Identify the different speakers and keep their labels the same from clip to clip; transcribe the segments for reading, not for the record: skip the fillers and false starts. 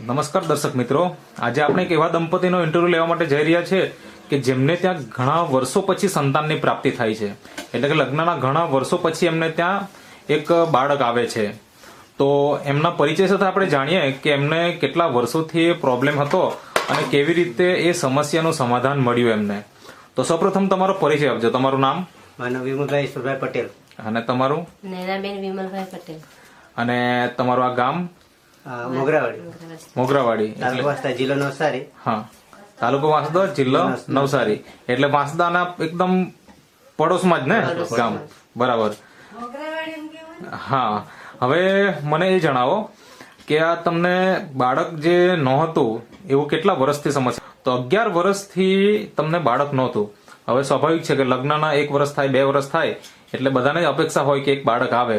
Speaker 1: નમસ્કાર દર્શક મિત્રો, આજે આપણે એક એવા દંપતીનો ઇન્ટરવ્યુ લેવા માટે જઈ રહ્યા છીએ કે જેમને ત્યાં ઘણા વર્ષો પછી સંતાનની પ્રાપ્તિ થાય છે. એટલે કે લગ્નના ઘણા વર્ષો પછી એમને ત્યાં એક બાળક આવે છે. તો એમના પરિચય સાથે આપણે જાણીએ કે એમને કેટલા વર્ષોથી પ્રોબ્લેમ હતો અને કેવી રીતે એ સમસ્યાનું સમાધાન મળ્યું એમને. તો સૌપ્રથમ તમારો પરિચય આપજો. તમારું નામ?
Speaker 2: મારું વિમલભાઈ ઈશ્વરભાઈ પટેલ.
Speaker 1: અને તમારું?
Speaker 3: નૈનાબેન વિમલભાઈ પટેલ.
Speaker 1: અને તમારું આ ગામ?
Speaker 2: મોગરાવાડી.
Speaker 1: મોગરાવાડી
Speaker 2: તાલુકો વાંસદા, જિલ્લો નવસારી.
Speaker 1: હા, તાલુકો વાંસદા, જિલ્લો નવસારી. એટલે વાંસદાના એકદમ પડોશમાં જ ને ગામ? બરાબર. હા, હવે મને એ જણાવો કે આ તમને બાળક જે નહોતું એવું કેટલા વર્ષથી સમસ્યા? તો 11 વર્ષથી તમને બાળક નહોતું. હવે સ્વાભાવિક છે કે લગ્નના 1 વર્ષ થાય, 2 વર્ષ થાય એટલે બધાને જ અપેક્ષા હોય કે એક બાળક આવે.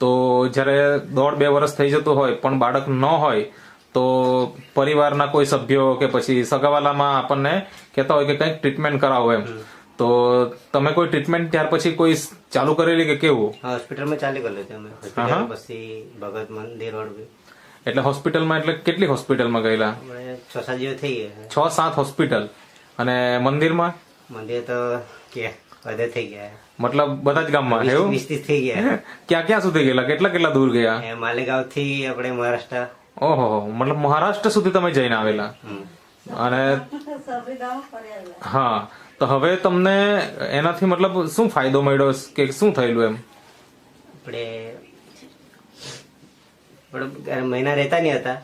Speaker 1: તો જયારે 1.5-2 વર્ષ થઈ જતું હોય પણ બાળક ન હોય તો પરિવારના કોઈ સભ્યો કે પછી સગાવાલામાં આપણને કહેતા હોય કે કંઈક ટ્રીટમેન્ટ કરાવો એમ. તો તમે કોઈ ટ્રીટમેન્ટ ત્યાર પછી કોઈ ચાલુ કરેલી કે કેવું?
Speaker 2: હોસ્પિટલમાં ચાલી ગયેલું છે અમે. હોસ્પિટલ પછી ભગત મંદિર રોડ.
Speaker 1: એટલે હોસ્પિટલમાં એટલે કેટલી હોસ્પિટલમાં ગયેલા?
Speaker 2: 6-7 જેવું થઈ ગયા.
Speaker 1: 6-7 હોસ્પિટલ. અને મંદિરમાં?
Speaker 2: મંદિર તો કે બધે થઈ ગયા.
Speaker 1: મતલબ બધા જ ગામમાં? એવું
Speaker 2: 20-30 થઈ ગયા.
Speaker 1: ક્યાં ક્યાં સુધી ગયેલા? કેટલા દૂર ગયા?
Speaker 2: માલેગાંવ થી આપણે મહારાષ્ટ્ર.
Speaker 1: ઓહો, મતલબ મહારાષ્ટ્ર સુધી તમે જઈને આવેલા. અને હા, તો હવે તમને એનાથી મતલબ શું ફાયદો મળ્યો કે શું થયેલું એમ?
Speaker 2: આપણે મહિના રહેતા નહીં હતા.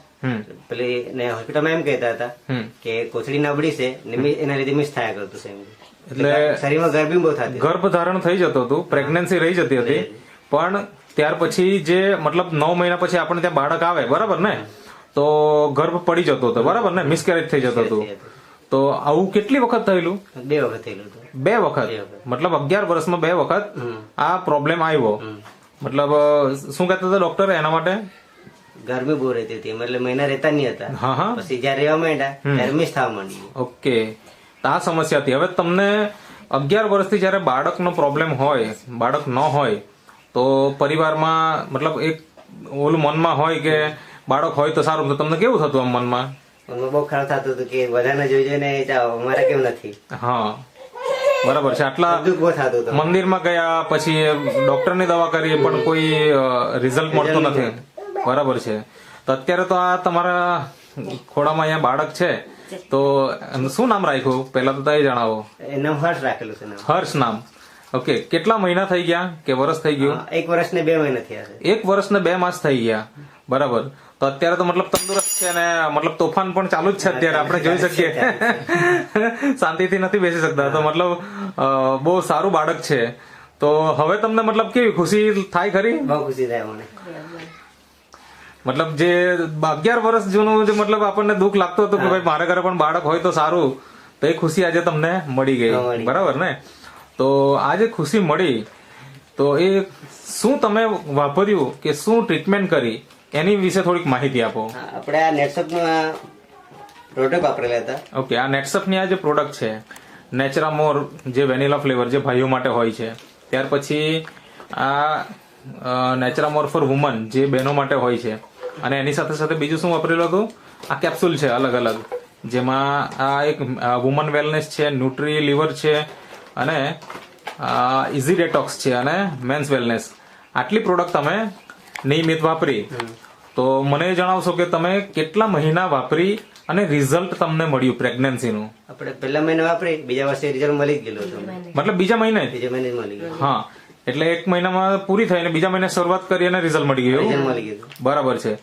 Speaker 2: પેલી હોસ્પિટલમાં એમ કહેતા હતા કે કોથળી નબળી છે એના લીધે મિસ થયા કરતું છે.
Speaker 1: એટલે
Speaker 2: શરીરમાં ગર્ભી બહુ થતી,
Speaker 1: ગર્ભ ધારણ થઈ જતું હતું, પ્રેગ્નન્સી રહી જતી હતી. પણ ત્યાર પછી જે મતલબ 9 મહિના પછી આપણે ત્યાં બાળક આવે, બરાબર ને, તો ગર્ભ પડી જતો હતો, બરાબર ને, મિસકેરેજ થઈ જતું હતું. તો આવું કેટલી વખત થયેલું?
Speaker 2: 2 વખત થયેલું હતું.
Speaker 1: 2 વખત? મતલબ 11 વર્ષમાં 2 વખત આ પ્રોબ્લેમ આવ્યો. મતલબ શું કહેતા હતા ડોક્ટર એના માટે?
Speaker 2: ગરમી બહુ રહેતી હતી, એટલે મહિના રહેતા નહીં હતા.
Speaker 1: હા હા.
Speaker 2: પછી જયારે રહેવા માંડ્યા ત્યારે મિસ થવા માંડી.
Speaker 1: ઓકે, આ સમસ્યા હતી. હવે તમને 11 વર્ષથી જયારે બાળકનો પ્રોબ્લેમ હોય, બાળક ન હોય, તો પરિવારમાં મતલબ એક ઓલું મનમાં હોય કે બાળક હોય તો સારું. તો તમને કેવું થતું આમ મનમાં?
Speaker 2: બહુ ખરાબ થતું હતું કે બધાને જોઈ જોઈને અમારે કેમ નથી.
Speaker 1: હા, બરાબર છે. આટલા મંદિરમાં ગયા, પછી ડોક્ટરની દવા કરી પણ કોઈ રિઝલ્ટ મળતું નથી. બરાબર છે. તો અત્યારે તો આ તમારા ખોડામાં અહીંયા બાળક છે, તો શું નામ રાખ્યું પેલા તો એ જણાવો.
Speaker 2: નામ હર્ષ રાખેલું છે.
Speaker 1: હર્ષ નામ. ઓકે, કેટલા મહિના થઈ ગયા કે વર્ષ થઈ ગયું?
Speaker 2: 1 વર્ષ ને 2 મહિના થયા છે.
Speaker 1: 1 વર્ષ ને 2 માસ થઈ ગયા. બરાબર. તો અત્યારે તો મતલબ તંદુરસ્ત છે અને મતલબ તોફાન પણ ચાલુ જ છે અત્યારે, આપણે જોઈ શકીએ. શાંતિથી નથી બેસી શકતા. તો મતલબ બહુ સારું બાળક છે. તો હવે તમને મતલબ કેવી ખુશી થાય ખરી?
Speaker 2: બહુ ખુશી થાય મને.
Speaker 1: મતલબ જે 11 વર્ષ જૂનું જે મતલબ આપણને દુઃખ લાગતું હતું કે ભાઈ મારા ઘરે પણ બાળક હોય તો સારું, તો એ ખુશી આજે તમને મળી ગઈ. બરાબર ને? તો આજે ખુશી મળી તો એ શું તમે વાપર્યું કે શું ટ્રીટમેન્ટ કરી એની વિશે થોડીક માહિતી આપો.
Speaker 2: આપણે આ નેટસપના પ્રોડક્ટ વાપરેલા હતા.
Speaker 1: ઓકે, આ નેટસપની આ જે પ્રોડક્ટ છે નેચરામોર, જે વેનીલા ફ્લેવર જે ભાઈઓ માટે હોય છે, ત્યાર પછી આ નેચરામોર ફોર વુમન જે બહેનો માટે હોય છે, અને એની સાથે સાથે બીજું શું વાપરેલું હતું? આ કેપ્સ્યુલ છે અલગ અલગ, જેમાં આ એક વુમન વેલનેસ છે, ન્યુટ્રી લીવર છે, અને ઇઝી ડેટોક્સ છે, અને મેન્સ વેલનેસ. આટલી પ્રોડક્ટ તમે નિયમિત વાપરી. તો મને જણાવશો કે તમે કેટલા મહિના વાપરી અને રિઝલ્ટ તમને મળ્યું પ્રેગ્નન્સીનું?
Speaker 2: આપણે પહેલા મહિને વાપરી, બીજા વર્ષે રિઝલ્ટ મળી ગયેલું હતું.
Speaker 1: મતલબ બીજા મહિને
Speaker 2: મળી ગયું?
Speaker 1: હા, એટલે 1 મહિનામાં પૂરી થઈ અને બીજા મહિને શરૂઆત કરી અને રિઝલ્ટ મળી ગયું. બરાબર છે.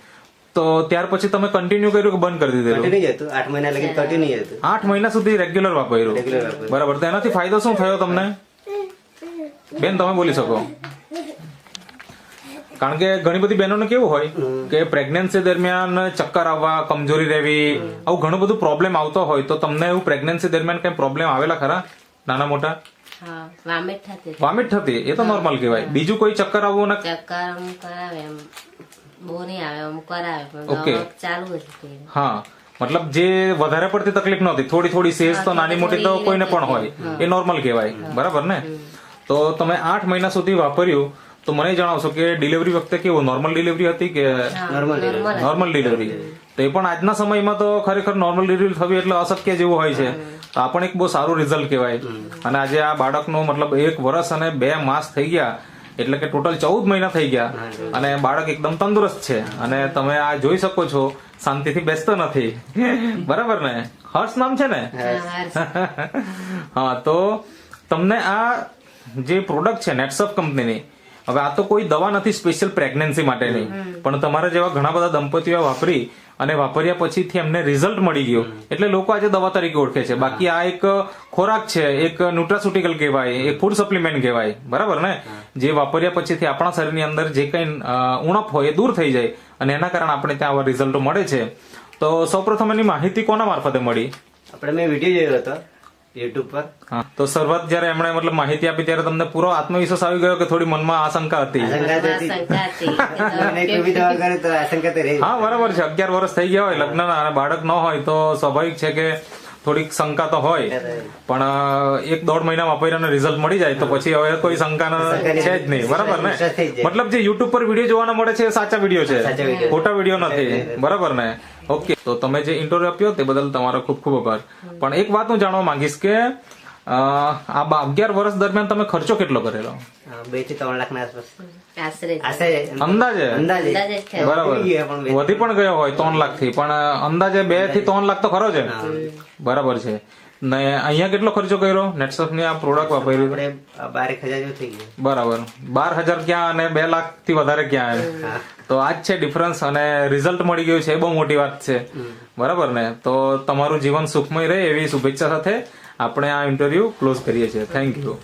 Speaker 1: તો ત્યાર પછી તમે કન્ટિન્યુ કર્યું કે બંધ કરી દીધેલું?
Speaker 2: 8 મહિના લગી કન્ટિન્યુ હતું.
Speaker 1: 8 મહિના સુધી રેગ્યુલર વાપર્યું. બરાબર. તો એનાથી ફાયદો શું થયો તમને બેન? તમે બોલી શકો. કારણ કે ઘણી બધી બહેનોને કેવું હોય કે પ્રેગ્નન્સી દરમિયાન ચક્કર આવવા, કમજોરી રહેવી, આવું ઘણું બધું પ્રોબ્લેમ આવતો હોય. તો તમને એવું પ્રેગ્નન્સી દરમિયાન કઈ પ્રોબ્લેમ આવેલા ખરા નાના મોટા? વોમિટ થતી? એ તો નોર્મલ કહેવાય. બીજું કોઈ ચક્કર આવવું ને? ઓકે. હા, મતલબ જે વધારે પડતી તકલીફ નહોતી, થોડી સેજ તો નાની મોટી તો કોઈને પણ હોય, એ નોર્મલ કહેવાય. બરાબર ને? તો તમે 8 મહિના સુધી વાપર્યું તો મને જણાવશો કે ડિલિવરી વખતે કેવું નોર્મલ ડિલિવરી હતી કે નોર્મલ ડિલિવરી? તો એ પણ આજના સમયમાં તો ખરેખર નોર્મલ ડિલિવરી થવી એટલે અશક્ય જેવું હોય છે. તો આ પણ એક બહુ સારું રિઝલ્ટ કહેવાય. અને આજે આ બાળકનો મતલબ 1 વર્ષ અને 2 માસ થઈ ગયા, એટલે કે ટોટલ 14 મહિના થઈ ગયા અને બાળક એકદમ તંદુરસ્ત છે. અને તમે આ જોઈ શકો છો, શાંતિથી બેસતો નથી. બરાબર ને? હર્ષ નામ છે ને? હા, તો તમને આ જે પ્રોડક્ટ છે નેટસફ કંપનીની, હવે આ તો કોઈ દવા નથી સ્પેશિયલ પ્રેગ્નન્સી માટેની, પણ તમારા જેવા ઘણા બધા દંપતીઓ વાપરી અને વાપર્યા પછીથી એમને રિઝલ્ટ મળી ગયું એટલે લોકો આજે દવા તરીકે ઓળખે છે. બાકી આ એક ખોરાક છે, એક ન્યુટ્રાસ્યુટિકલ કહેવાય, એક ફૂડ સપ્લિમેન્ટ કહેવાય. બરાબર ને? જે વાપર્યા પછીથી આપણા શરીરની અંદર જે કઈ ઉણપ હોય એ દૂર થઈ જાય અને એના કારણે આપણે ત્યાં આવા રિઝલ્ટો મળે છે. તો સૌપ્રથમ એની માહિતી કોના મારફતે મળી?
Speaker 2: આપણે મેં વિડીયો જોયો હતો યુટ્યુબ પર.
Speaker 1: હા, તો શરૂઆત જયારે એમણે મતલબ માહિતી આપી ત્યારે તમને પૂરો આત્મવિશ્વાસ આવી ગયો કે થોડી મનમાં આશંકા હતી?
Speaker 3: શંકા હતી.
Speaker 2: મને કોઈ બી દવા કરે તો આશંકા તો રહે.
Speaker 1: હા, બરાબર છે. 11 વર્ષ થઈ ગયા હોય લગ્નના અને બાળક ન હોય તો સ્વાભાવિક છે કે થોડીક શંકા તો હોય, પણ 1-1.5 મહિના વાપરીને રિઝલ્ટ મળી જાય તો પછી હવે કોઈ શંકા છે જ નહીં. બરાબર ને? મતલબ જે યુટ્યુબ પર વિડીયો જોવાના મળે છે એ સાચા વિડીયો છે, ખોટા વિડીયો નથી. બરાબર ને? ઓકે, તો તમે જે ઇન્ટરવ્યુ આપ્યો તે બદલ તમારો ખૂબ ખૂબ આભાર. પણ એક વાત હું જાણવા માંગીશ કે આ 11 વર્ષ દરમિયાન તમે ખર્ચો કેટલો કરેલો?
Speaker 2: 2 થી 3 લાખ ના આસપાસ.
Speaker 3: આશરે
Speaker 1: અંદાજે?
Speaker 2: અંદાજે.
Speaker 1: બરાબર. વધી પણ ગયો હોય 3 લાખ થી, પણ અંદાજે 2 થી 3 લાખ તો ખરો છે. બરાબર છે. ને અહીંયા કેટલો ખર્ચો કર્યો નેટસફ ની આ પ્રોડક્ટ વાપરી?
Speaker 2: આપણે 12,000 જેવું થઈ ગયું.
Speaker 1: બરાબર. 12,000 ક્યાં અને 2 લાખ થી વધારે ક્યાં એમ? તો આ જ છે ડિફરન્સ. અને રિઝલ્ટ મળી ગયું છે એ બહુ મોટી વાત છે. બરાબર ને? તો તમારું જીવન સુખમય રહે એવી શુભેચ્છા સાથે આપણે આ ઇન્ટરવ્યુ ક્લોઝ કરીએ છીએ. Thank you.